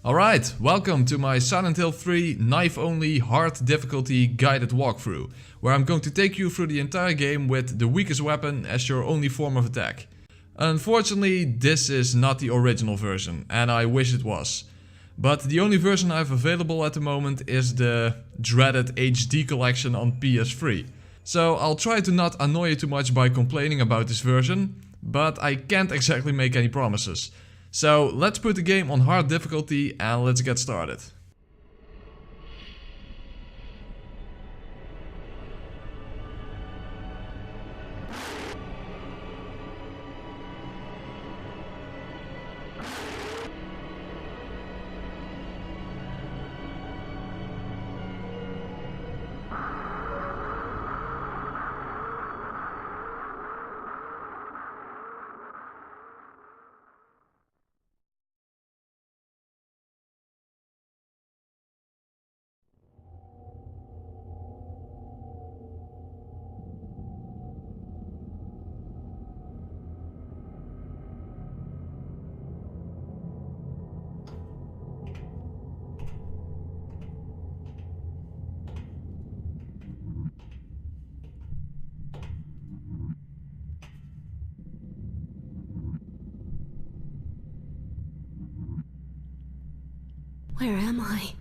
Alright, welcome to my Silent Hill 3 knife only hard difficulty guided walkthrough, where I'm going to take you through the entire game with the weakest weapon as your only form of attack. Unfortunately, this is not the original version, and I wish it was. But the only version I have available at the moment is the dreaded HD collection on PS3. So I'll try to not annoy you too much by complaining about this version, but I can't exactly make any promises. So let's put the game on hard difficulty and let's get started. Where am I?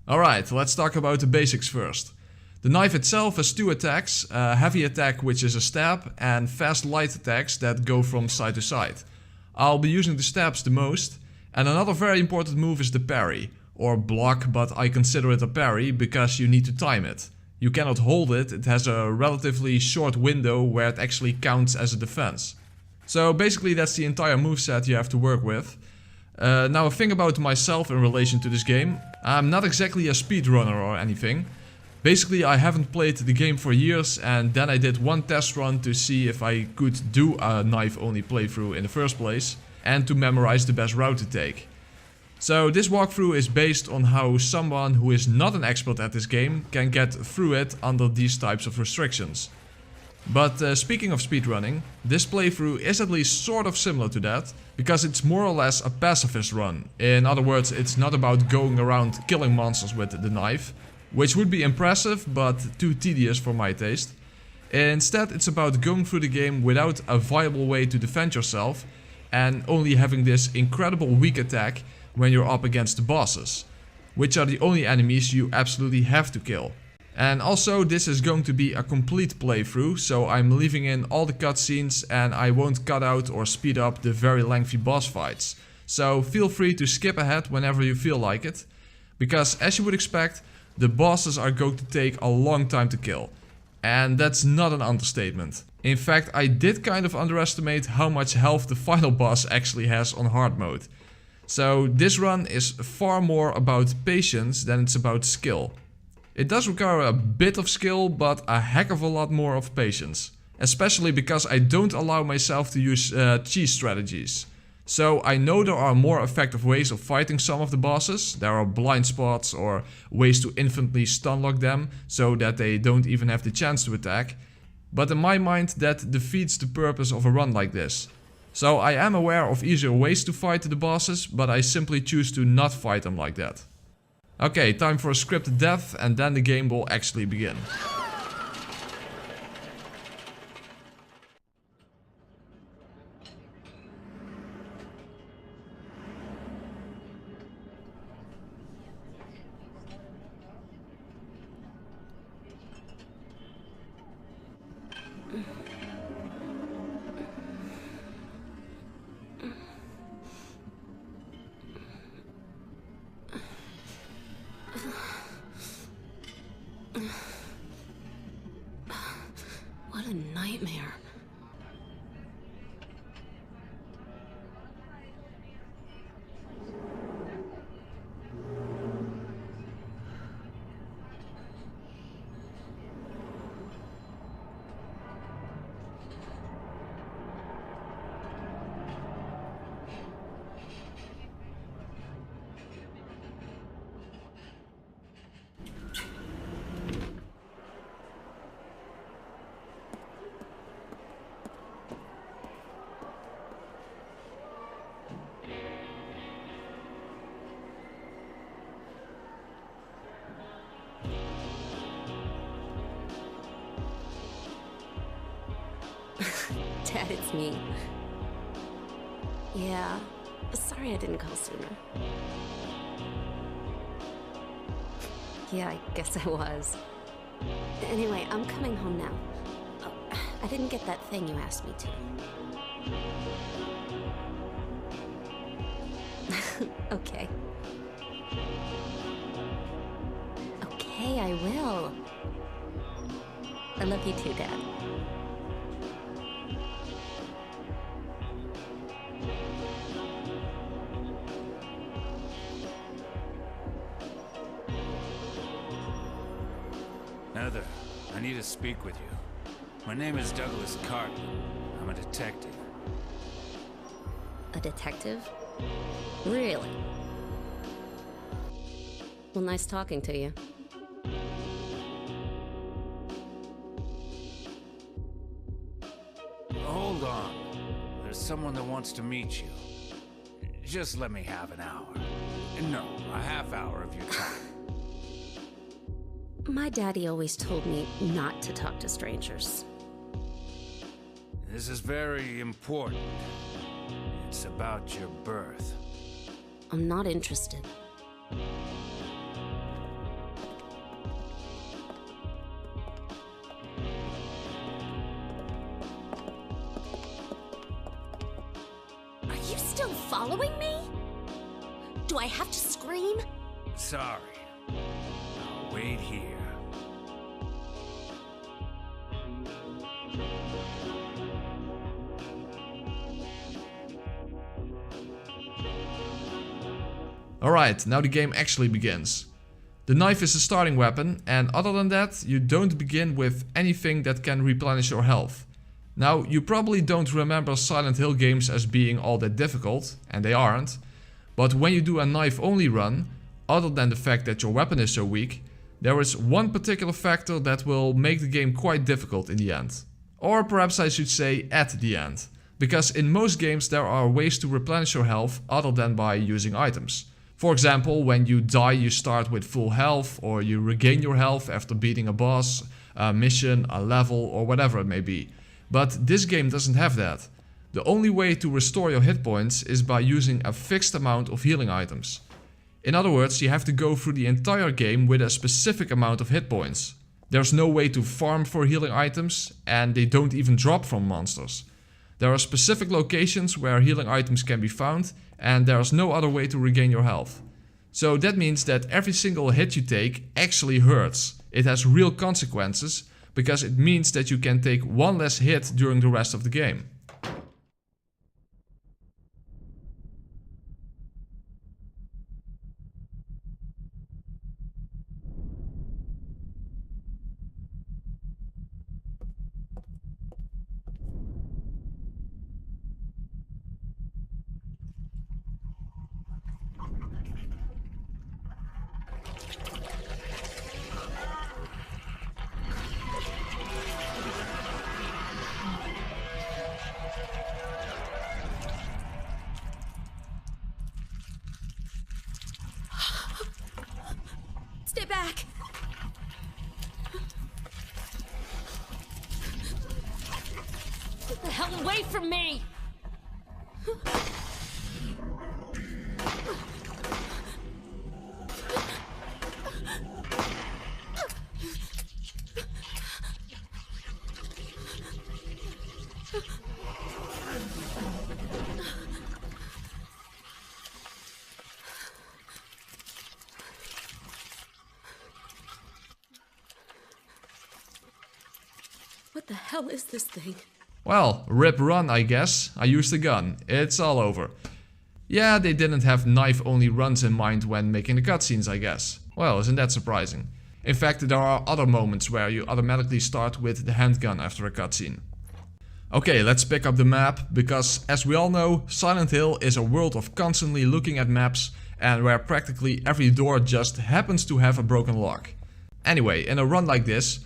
Alright, let's talk about the basics first. The knife itself has two attacks, a heavy attack which is a stab and fast light attacks that go from side to side. I'll be using the stabs the most, and another very important move is the parry, or block, but I consider it a parry because you need to time it. You cannot hold it, it has a relatively short window where it actually counts as a defense. So basically that's the entire moveset you have to work with. Now a thing about myself in relation to this game. I'm not exactly a speedrunner or anything. Basically I haven't played the game for years, and then I did one test run to see if I could do a knife only playthrough in the first place and to memorize the best route to take. So this walkthrough is based on how someone who is not an expert at this game can get through it under these types of restrictions. But speaking of speedrunning, this playthrough is at least sort of similar to that, because it's more or less a pacifist run. In other words, it's not about going around killing monsters with the knife, which would be impressive but too tedious for my taste. Instead, it's about going through the game without a viable way to defend yourself and only having this incredible weak attack when you're up against the bosses, which are the only enemies you absolutely have to kill. And also this is going to be a complete playthrough, so I'm leaving in all the cutscenes and I won't cut out or speed up the very lengthy boss fights. So feel free to skip ahead whenever you feel like it, because as you would expect, the bosses are going to take a long time to kill. And that's not an understatement. In fact, I did kind of underestimate how much health the final boss actually has on hard mode. So this run is far more about patience than it's about skill. It does require a bit of skill, but a heck of a lot more of patience. Especially because I don't allow myself to use cheese strategies. So I know there are more effective ways of fighting some of the bosses. There are blind spots or ways to infinitely stunlock them so that they don't even have the chance to attack. But in my mind that defeats the purpose of a run like this. So I am aware of easier ways to fight the bosses, but I simply choose to not fight them like that. Okay, time for a scripted death and then the game will actually begin. it's me. Yeah, sorry I didn't call sooner. Yeah, I guess I was. Anyway, I'm coming home now. Oh, I didn't get that thing you asked me to. Okay. Okay, I will. I love you too, Dad. Heather, I need to speak with you. My name is Douglas Cartman. I'm a detective. A detective? Really? Well, nice talking to you. Hold on. There's someone that wants to meet you. Just let me have an hour. No, a half hour of your time. My daddy always told me not to talk to strangers. This is very important. It's about your birth. I'm not interested. Are you still following me? Do I have to scream? Sorry. I'll wait here. Alright, now the game actually begins. The knife is the starting weapon, and other than that, you don't begin with anything that can replenish your health. Now, you probably don't remember Silent Hill games as being all that difficult, and they aren't, but when you do a knife only run, other than the fact that your weapon is so weak, there is one particular factor that will make the game quite difficult in the end. Or perhaps I should say at the end. Because in most games there are ways to replenish your health other than by using items. For example, when you die you start with full health, or you regain your health after beating a boss, a mission, a level, or whatever it may be. But this game doesn't have that. The only way to restore your hit points is by using a fixed amount of healing items. In other words, you have to go through the entire game with a specific amount of hit points. There's no way to farm for healing items, and they don't even drop from monsters. There are specific locations where healing items can be found, and there's no other way to regain your health. So that means that every single hit you take actually hurts. It has real consequences, because it means that you can take one less hit during the rest of the game. Stay back! Get the hell away from me! What the hell is this thing? Well, rip run I guess. I used a gun. It's all over. Yeah, they didn't have knife-only runs in mind when making the cutscenes, I guess. Well, isn't that surprising? In fact, there are other moments where you automatically start with the handgun after a cutscene. Okay, let's pick up the map, because as we all know, Silent Hill is a world of constantly looking at maps and where practically every door just happens to have a broken lock. Anyway, in a run like this,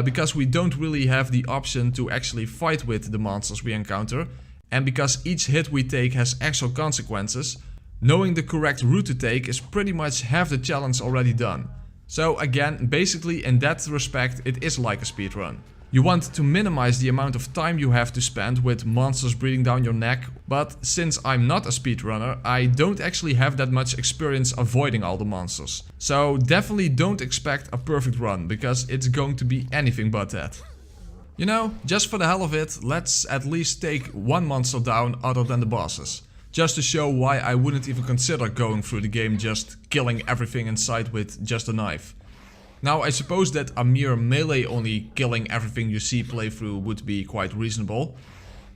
because we don't really have the option to actually fight with the monsters we encounter, and because each hit we take has actual consequences, knowing the correct route to take is pretty much half the challenge already done. So again, basically in that respect it is like a speedrun. You want to minimize the amount of time you have to spend with monsters breathing down your neck, but since I'm not a speedrunner, I don't actually have that much experience avoiding all the monsters. So definitely don't expect a perfect run, because it's going to be anything but that. You know, just for the hell of it, let's at least take one monster down other than the bosses. Just to show why I wouldn't even consider going through the game just killing everything in sight with just a knife. Now, I suppose that a mere melee only killing everything you see playthrough would be quite reasonable.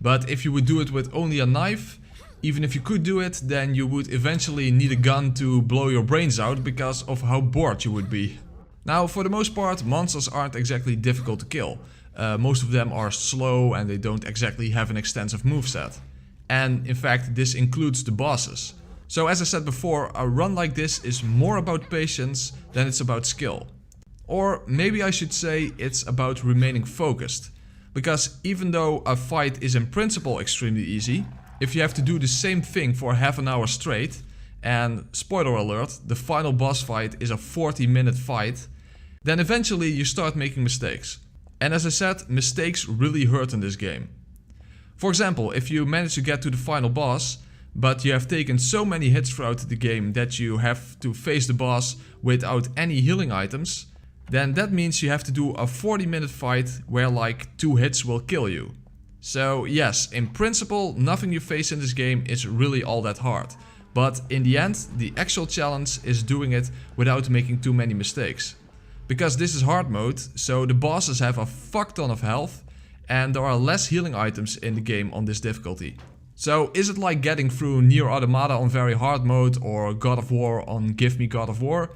But if you would do it with only a knife, even if you could do it, then you would eventually need a gun to blow your brains out because of how bored you would be. Now, for the most part, monsters aren't exactly difficult to kill. Most of them are slow and they don't exactly have an extensive moveset. And in fact, this includes the bosses. So as I said before, a run like this is more about patience than it's about skill. Or maybe I should say it's about remaining focused. Because even though a fight is in principle extremely easy, if you have to do the same thing for half an hour straight, and spoiler alert, the final boss fight is a 40-minute fight, then eventually you start making mistakes. And as I said, mistakes really hurt in this game. For example, if you manage to get to the final boss, but you have taken so many hits throughout the game that you have to face the boss without any healing items, then that means you have to do a 40-minute fight where like 2 hits will kill you. So yes, in principle, nothing you face in this game is really all that hard. But in the end, the actual challenge is doing it without making too many mistakes. Because this is hard mode, so the bosses have a fuck ton of health and there are less healing items in the game on this difficulty. So is it like getting through Nier Automata on very hard mode or God of War on Give Me God of War?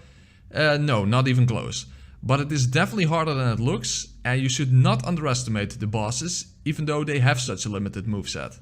No, not even close. But it is definitely harder than it looks, and you should not underestimate the bosses, even though they have such a limited moveset.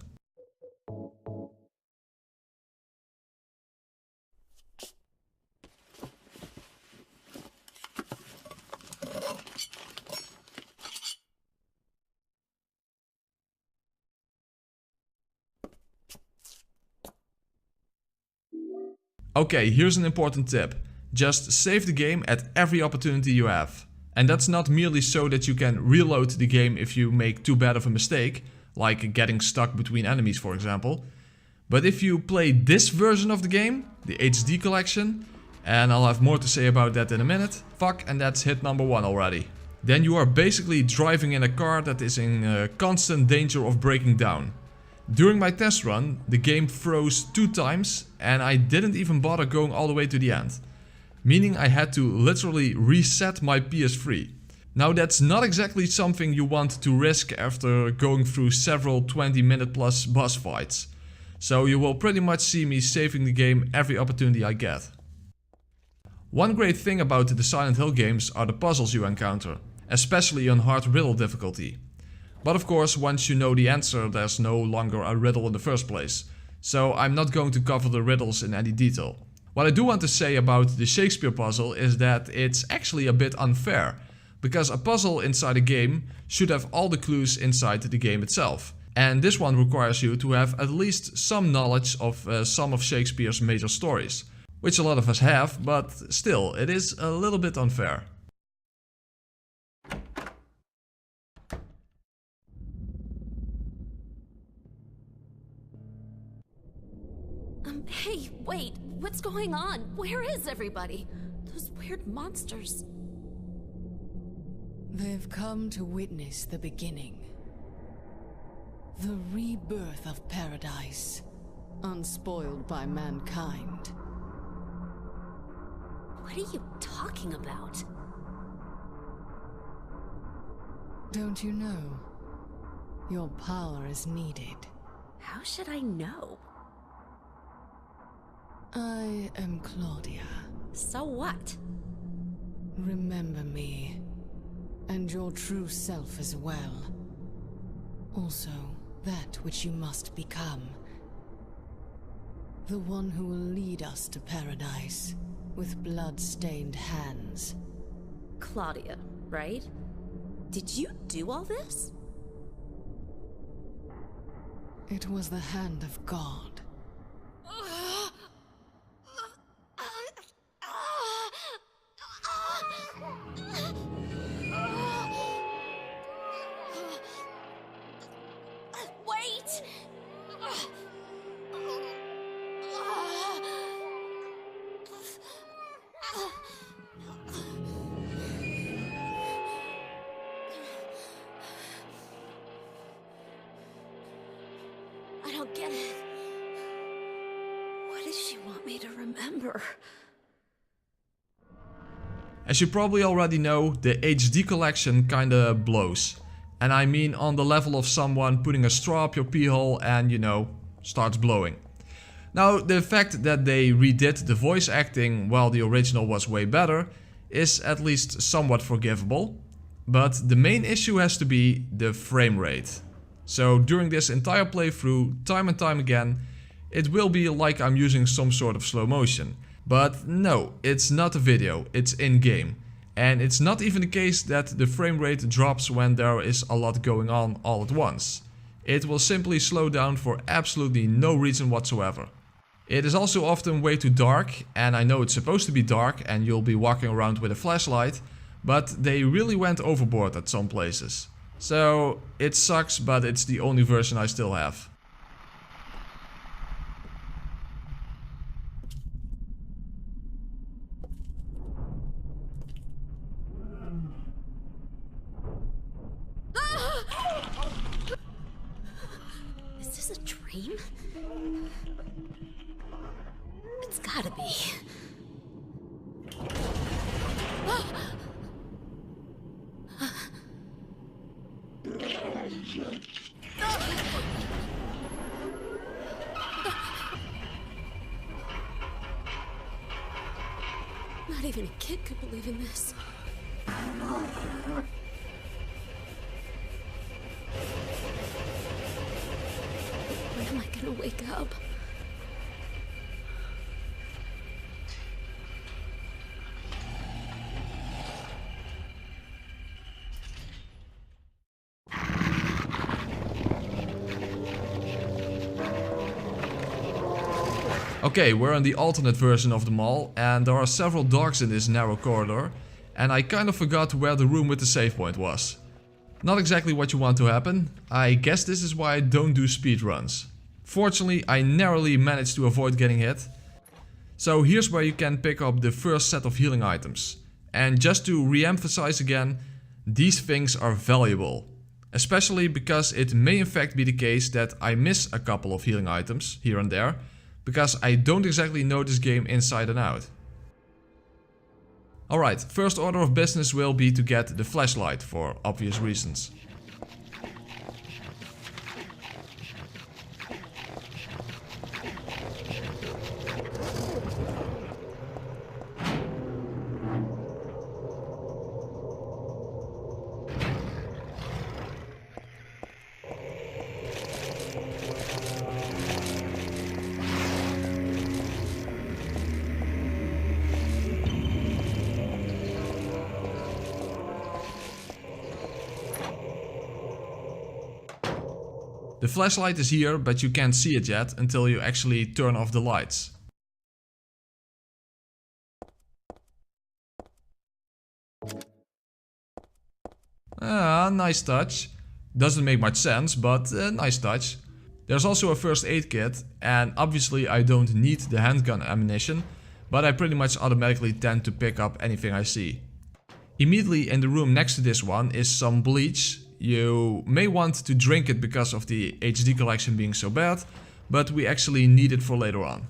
Okay, here's an important tip. Just save the game at every opportunity you have. And that's not merely so that you can reload the game if you make too bad of a mistake, like getting stuck between enemies for example. But if you play this version of the game, the HD collection, and I'll have more to say about that in a minute, fuck, and that's hit number 1 already. Then you are basically driving in a car that is in constant danger of breaking down. During my test run, the game froze 2 times and I didn't even bother going all the way to the end. Meaning I had to literally reset my PS3. Now that's not exactly something you want to risk after going through several 20-minute plus boss fights. So you will pretty much see me saving the game every opportunity I get. One great thing about the Silent Hill games are the puzzles you encounter, especially on hard riddle difficulty. But of course, once you know the answer, there's no longer a riddle in the first place. So I'm not going to cover the riddles in any detail. What I do want to say about the Shakespeare puzzle is that it's actually a bit unfair, because a puzzle inside a game should have all the clues inside the game itself. And this one requires you to have at least some knowledge of some of Shakespeare's major stories. Which a lot of us have, but still, it is a little bit unfair. Hey, wait, what's going on? Where is everybody? Those weird monsters. They've come to witness the beginning. The rebirth of paradise, unspoiled by mankind. What are you talking about? Don't you know? Your power is needed. How should I know? I am Claudia. So what? Remember me, and your true self as well. Also, that which you must become. The one who will lead us to paradise, with blood-stained hands. Claudia, right? Did you do all this? It was the hand of God. I don't get it. What does she want me to remember? As you probably already know, the HD collection kinda blows. And I mean on the level of someone putting a straw up your pee hole and, you know, starts blowing. Now, the fact that they redid the voice acting while the original was way better is at least somewhat forgivable. But the main issue has to be the frame rate. So during this entire playthrough, time and time again, it will be like I'm using some sort of slow motion. But no, it's not a video, it's in-game. And it's not even the case that the frame rate drops when there is a lot going on all at once. It will simply slow down for absolutely no reason whatsoever. It is also often way too dark, and I know it's supposed to be dark and you'll be walking around with a flashlight, but they really went overboard at some places. So it sucks, but it's the only version I still have. Is this a dream? It's gotta be. Not even a kid could believe in this. When am I gonna wake up? Okay, we're in the alternate version of the mall, and there are several dogs in this narrow corridor, and I kind of forgot where the room with the save point was. Not exactly what you want to happen. I guess this is why I don't do speedruns. Fortunately, I narrowly managed to avoid getting hit. So here's where you can pick up the first set of healing items. And just to re-emphasize again, these things are valuable. Especially because it may in fact be the case that I miss a couple of healing items here and there, because I don't exactly know this game inside and out. Alright, first order of business will be to get the flashlight for obvious reasons. The flashlight is here, but you can't see it yet until you actually turn off the lights. Ah, nice touch. Doesn't make much sense, but nice touch. There's also a first aid kit, and obviously I don't need the handgun ammunition, but I pretty much automatically tend to pick up anything I see. Immediately in the room next to this one is some bleach. You may want to drink it because of the HD collection being so bad, but we actually need it for later on.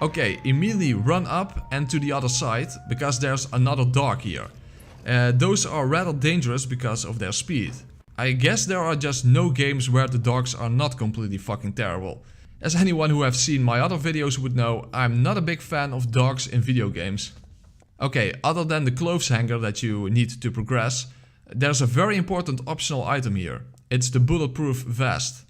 Okay, immediately run up and to the other side, because there's another dog here. Those are rather dangerous because of their speed. I guess there are just no games where the dogs are not completely fucking terrible. As anyone who have seen my other videos would know, I'm not a big fan of dogs in video games. Okay, other than the clothes hanger that you need to progress, there's a very important optional item here. It's the bulletproof vest.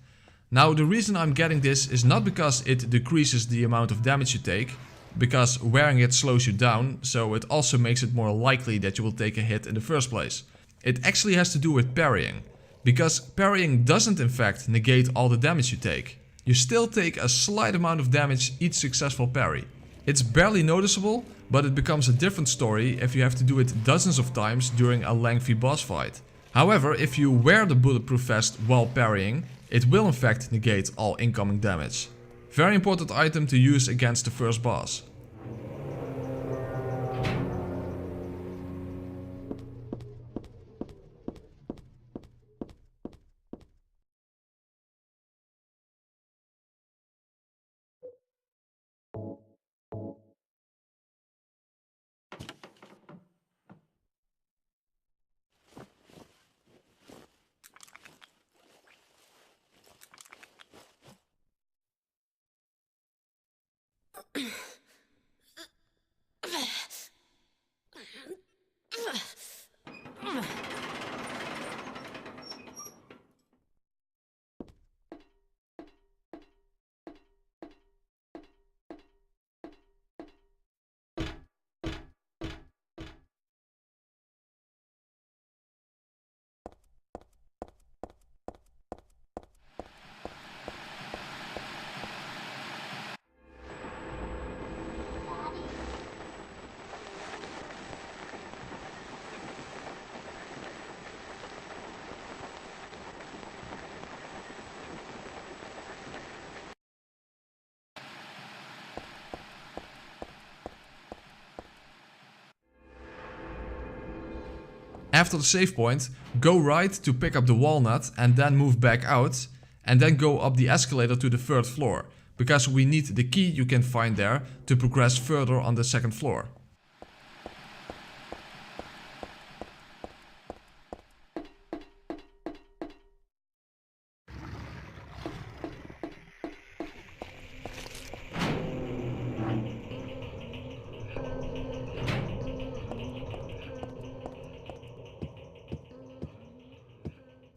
Now the reason I'm getting this is not because it decreases the amount of damage you take, because wearing it slows you down, so it also makes it more likely that you will take a hit in the first place. It actually has to do with parrying. Because parrying doesn't in fact negate all the damage you take. You still take a slight amount of damage each successful parry. It's barely noticeable, but it becomes a different story if you have to do it dozens of times during a lengthy boss fight. However, if you wear the bulletproof vest while parrying, it will in fact negate all incoming damage. Very important item to use against the first boss. After the save point, go right to pick up the walnut and then move back out, and then go up the escalator to the 3rd floor, because we need the key you can find there to progress further on the 2nd floor.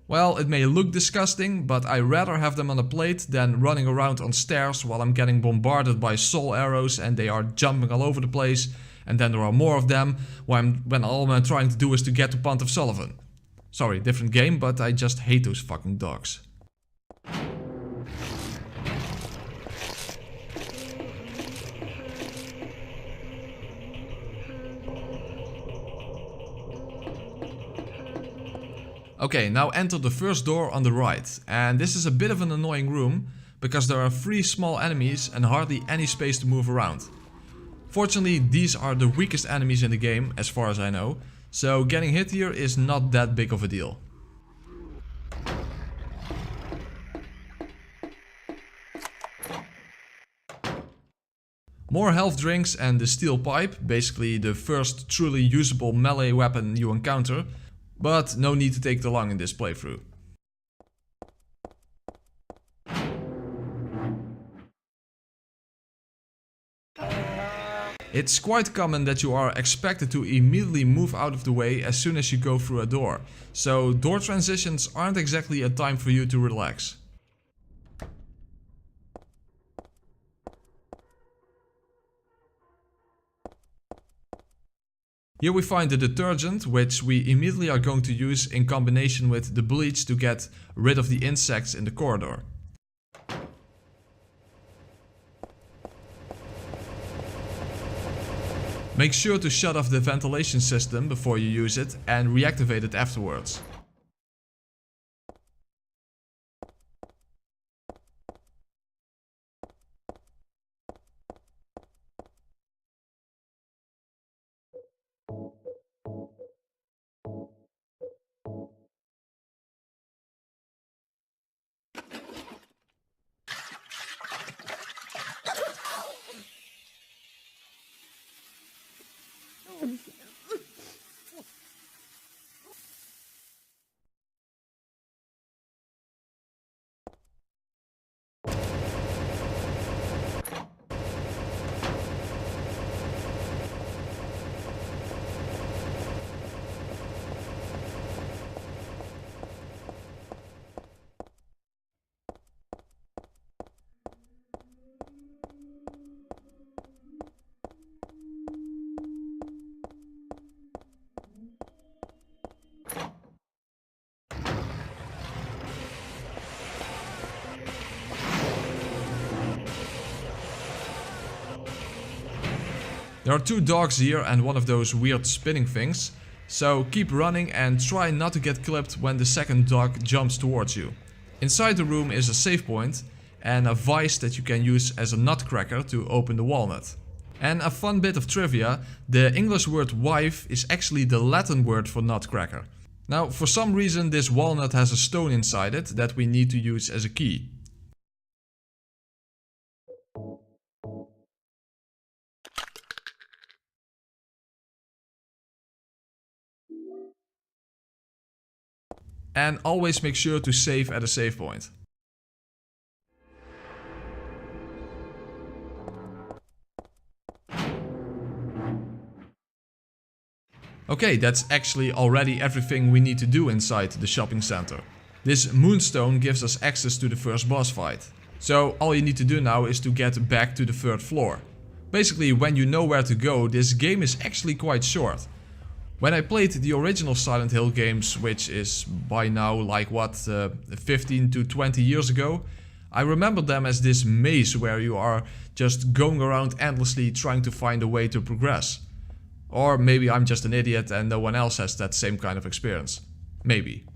Well, it may look disgusting, but I rather have them on a plate than running around on stairs while I'm getting bombarded by soul arrows and they are jumping all over the place, and then there are more of them when all I'm trying to do is to get to Pant of Sullivan. Sorry, different game, but I just hate those fucking dogs. Okay, now enter the first door on the right, and this is a bit of an annoying room, because there are 3 small enemies and hardly any space to move around. Fortunately, these are the weakest enemies in the game, as far as I know, so getting hit here is not that big of a deal. More health drinks and the steel pipe, basically the first truly usable melee weapon you encounter, but no need to take too long in this playthrough. It's quite common that you are expected to immediately move out of the way as soon as you go through a door, so door transitions aren't exactly a time for you to relax. Here we find the detergent, which we immediately are going to use in combination with the bleach to get rid of the insects in the corridor. Make sure to shut off the ventilation system before you use it and reactivate it afterwards. There are 2 dogs here and one of those weird spinning things, so keep running and try not to get clipped when the second dog jumps towards you. Inside the room is a save point and a vice that you can use as a nutcracker to open the walnut. And a fun bit of trivia, the English word wife is actually the Latin word for nutcracker. Now, for some reason this walnut has a stone inside it that we need to use as a key. And always make sure to save at a save point. Okay, that's actually already everything we need to do inside the shopping center. This moonstone gives us access to the first boss fight. So all you need to do now is to get back to the 3rd floor. Basically, when you know where to go, this game is actually quite short. When I played the original Silent Hill games, which is by now like 15 to 20 years ago, I remember them as this maze where you are just going around endlessly trying to find a way to progress. Or maybe I'm just an idiot and no one else has that same kind of experience. Maybe.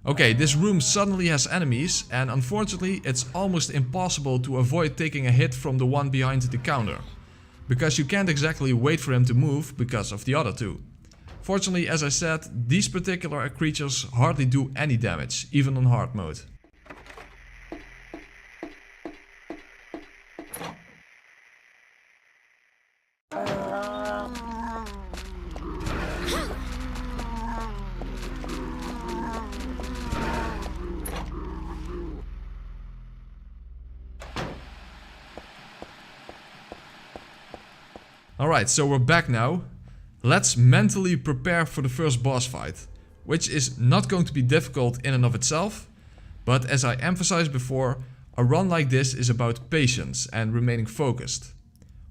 Okay, this room suddenly has enemies and unfortunately it's almost impossible to avoid taking a hit from the one behind the counter. Because you can't exactly wait for him to move because of the other 2. Fortunately, as I said, these particular creatures hardly do any damage, even on hard mode. Alright, so we're back now. Let's mentally prepare for the first boss fight, which is not going to be difficult in and of itself, but as I emphasized before, a run like this is about patience and remaining focused.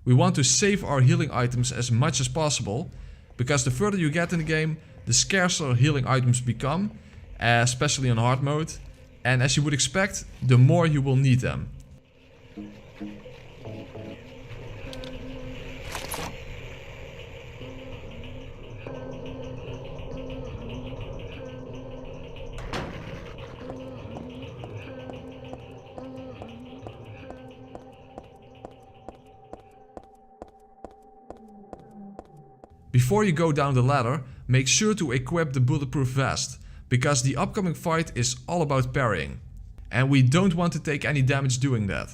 We want to save our healing items as much as possible, because the further you get in the game, the scarcer healing items become, especially on hard mode, and as you would expect, the more you will need them. Before you go down the ladder, make sure to equip the bulletproof vest, because the upcoming fight is all about parrying. And we don't want to take any damage doing that.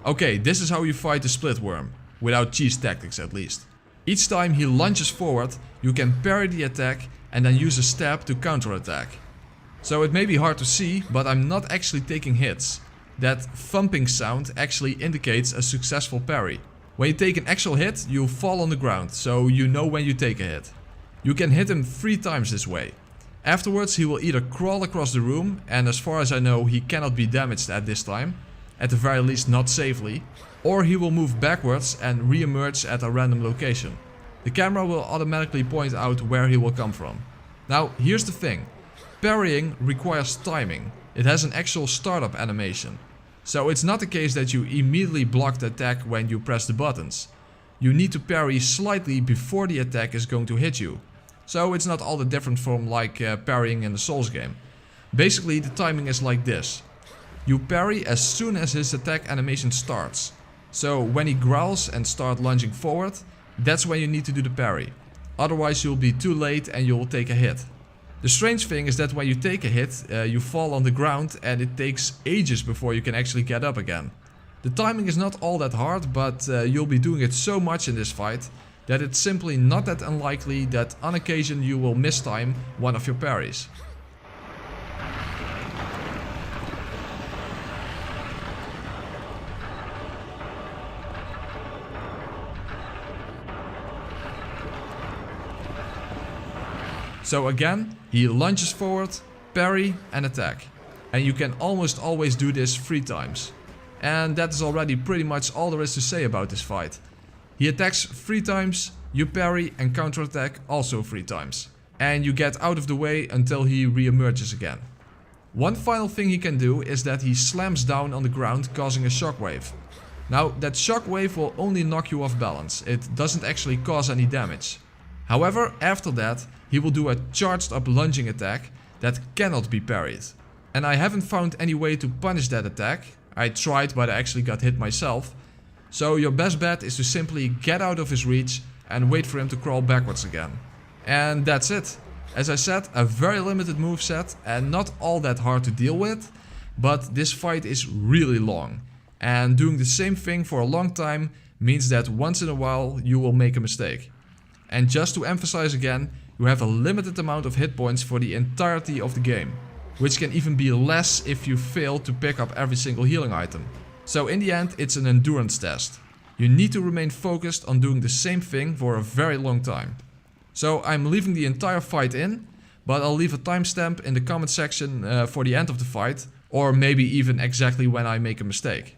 Okay, this is how you fight the split worm, without cheese tactics at least. Each time he lunges forward, you can parry the attack and then use a stab to counterattack. So it may be hard to see, but I'm not actually taking hits. That thumping sound actually indicates a successful parry. When you take an actual hit, you fall on the ground, so you know when you take a hit. You can hit him 3 times this way. Afterwards he will either crawl across the room, and as far as I know he cannot be damaged at this time, at the very least not safely, or he will move backwards and re-emerge at a random location. The camera will automatically point out where he will come from. Now here's the thing, parrying requires timing. It has an actual startup animation. So it's not the case that you immediately block the attack when you press the buttons. You need to parry slightly before the attack is going to hit you. So it's not all that different from like parrying in the Souls game. Basically the timing is like this. You parry as soon as his attack animation starts. So when he growls and starts lunging forward, that's when you need to do the parry. Otherwise you'll be too late and you'll take a hit. The strange thing is that when you take a hit, you fall on the ground and it takes ages before you can actually get up again. The timing is not all that hard, but you'll be doing it so much in this fight that it's simply not that unlikely that on occasion you will mistime one of your parries. So again, he lunges forward, parry and attack. And you can almost always do this 3 times. And that is already pretty much all there is to say about this fight. He attacks 3 times, you parry and counterattack also 3 times. And you get out of the way until he re-emerges again. One final thing he can do is that he slams down on the ground, causing a shockwave. Now that shockwave will only knock you off balance, it doesn't actually cause any damage. However, after that, he will do a charged up lunging attack that cannot be parried. And I haven't found any way to punish that attack. I tried, but I actually got hit myself. So your best bet is to simply get out of his reach and wait for him to crawl backwards again. And that's it. As I said, a very limited moveset and not all that hard to deal with, but this fight is really long. And doing the same thing for a long time means that once in a while you will make a mistake. And just to emphasize again, you have a limited amount of hit points for the entirety of the game, which can even be less if you fail to pick up every single healing item. So in the end, it's an endurance test. You need to remain focused on doing the same thing for a very long time. So I'm leaving the entire fight in, but I'll leave a timestamp in the comment section for the end of the fight, or maybe even exactly when I make a mistake.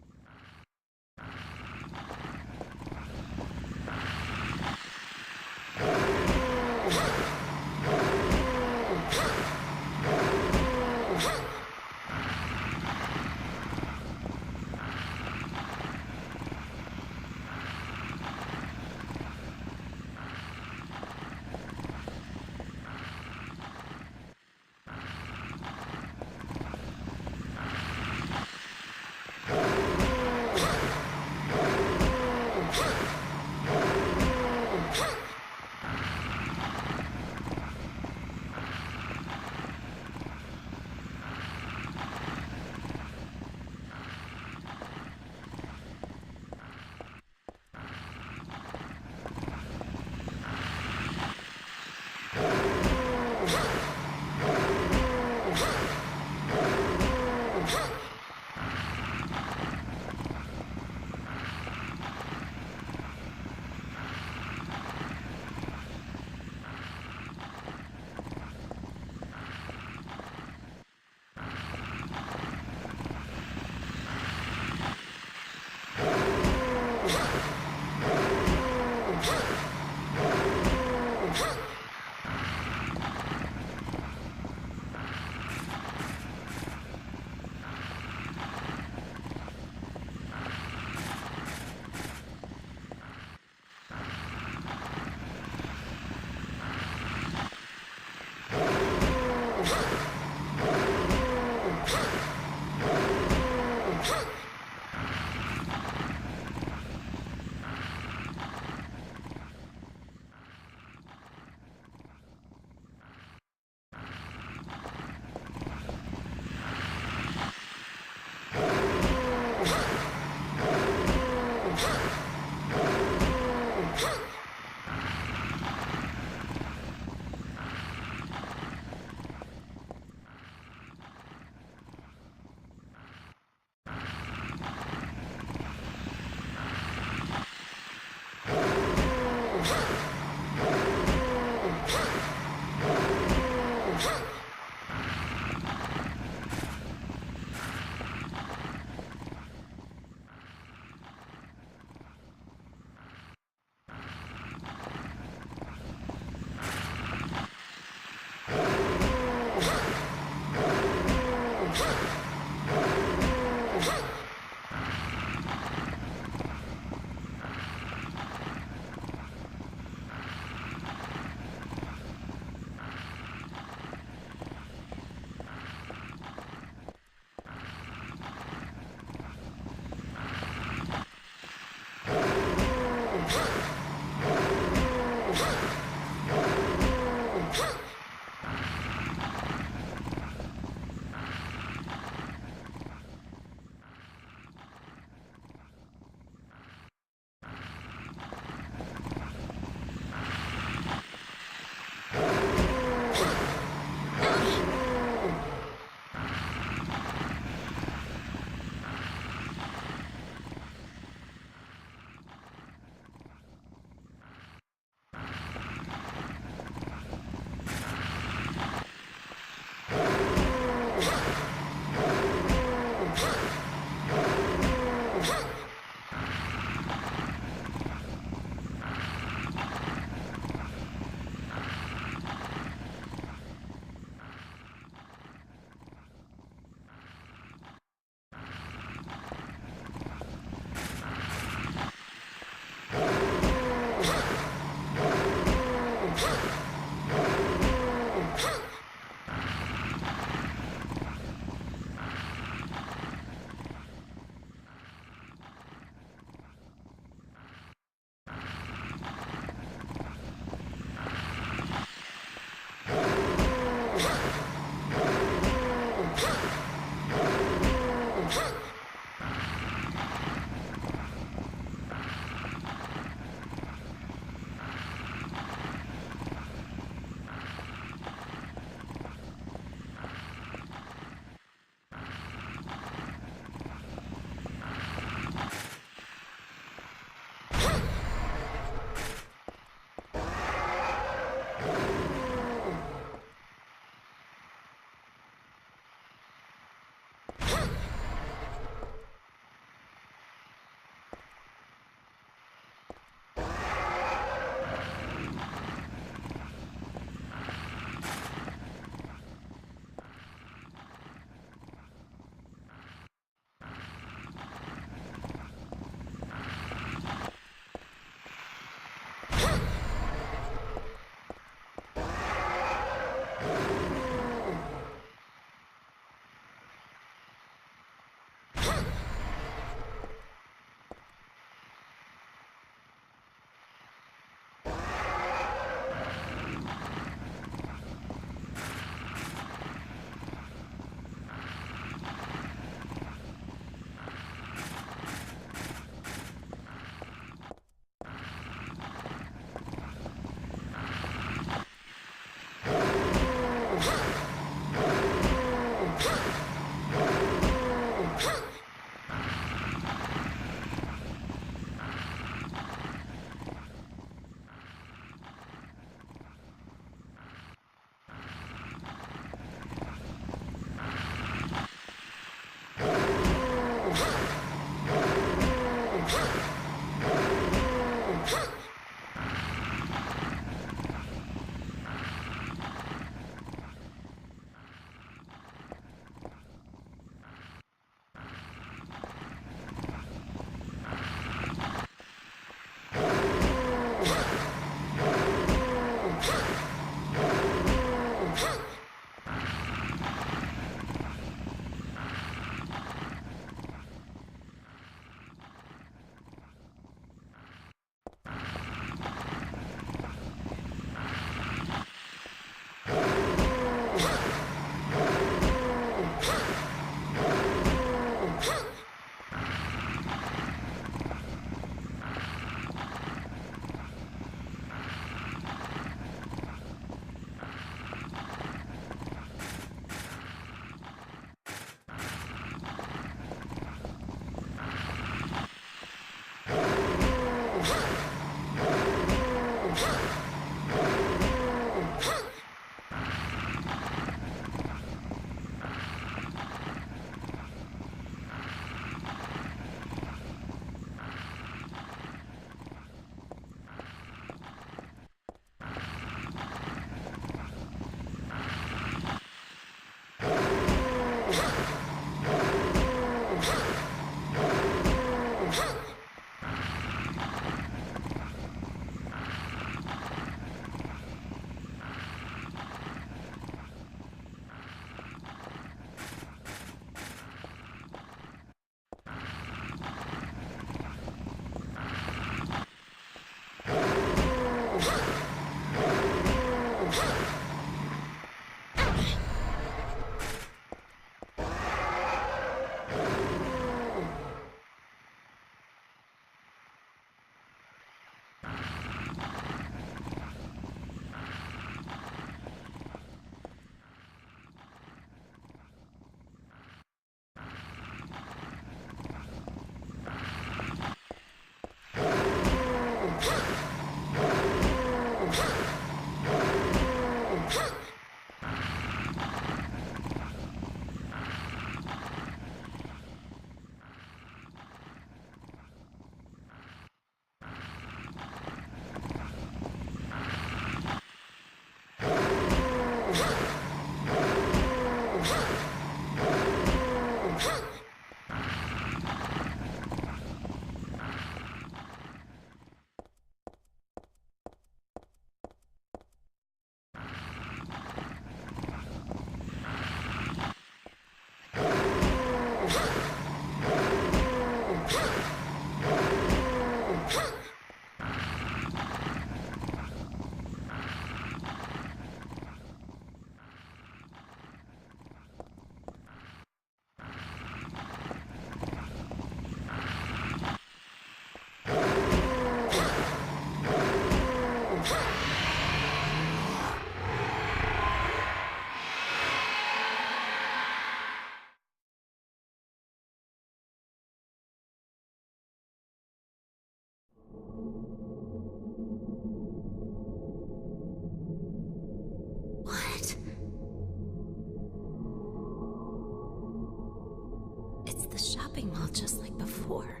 the shopping mall just like before.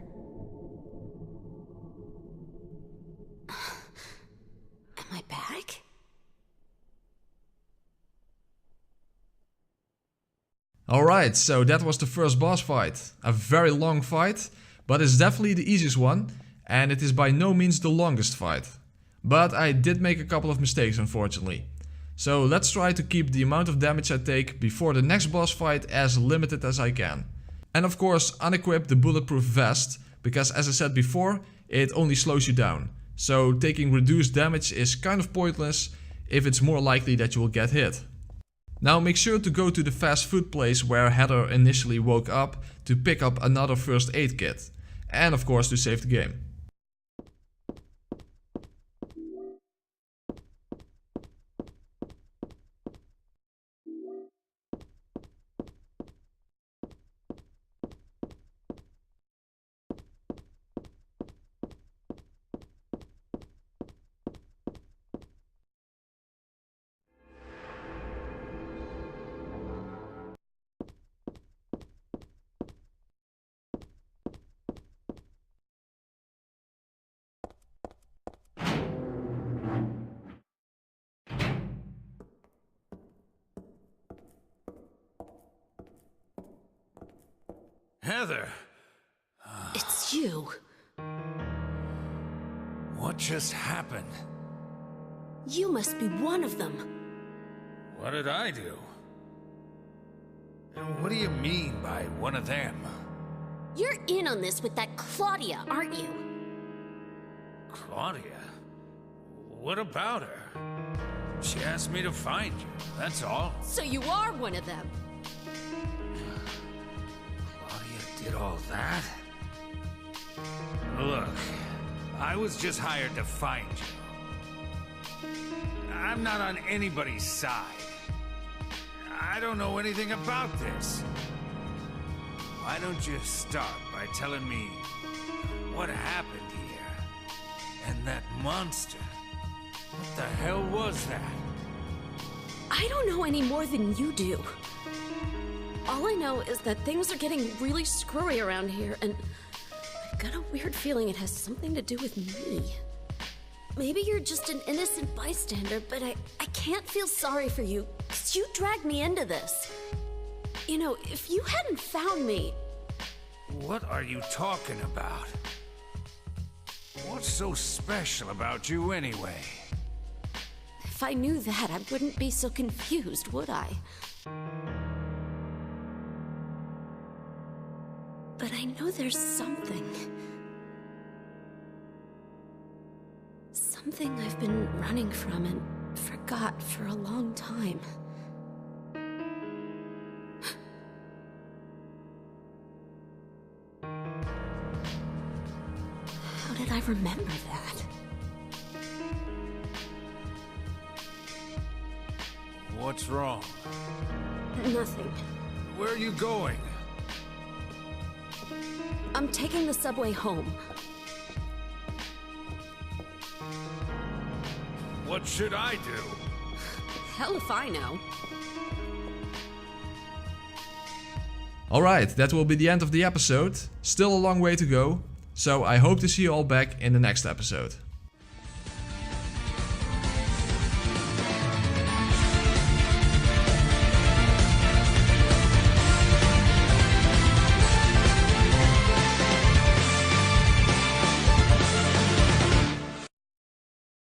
Am I back? Alright, so that was the first boss fight. A very long fight, but it's definitely the easiest one, and it is by no means the longest fight. But I did make a couple of mistakes, unfortunately. So let's try to keep the amount of damage I take before the next boss fight as limited as I can. And of course, unequip the bulletproof vest, because as I said before, it only slows you down. So taking reduced damage is kind of pointless if it's more likely that you will get hit. Now make sure to go to the fast food place where Heather initially woke up to pick up another first aid kit. And of course to save the game. Heather, It's you. what just happened? You must be one of them. What did I do? And what do you mean by one of them? You're in on this with that Claudia, aren't you? Claudia? What about her? She asked me to find you, that's all. So you are one of them. Claudia did all that? Look, I was just hired to find you. I'm not on anybody's side. I don't know anything about this. Why don't you start by telling me what happened here? And that monster. What the hell was that? I don't know any more than you do. All I know is that things are getting really screwy around here, and I've got a weird feeling it has something to do with me. Maybe you're just an innocent bystander, but I can't feel sorry for you, because you dragged me into this. You know, if you hadn't found me... What are you talking about? What's so special about you anyway? If I knew that, I wouldn't be so confused, would I? But I know there's something. Something I've been running from and forgot for a long time. How did I remember that? What's wrong? Nothing. Where are you going? I'm taking the subway home. What should I do? Hell if I know. Alright, that will be the end of the episode. Still a long way to go. So I hope to see you all back in the next episode.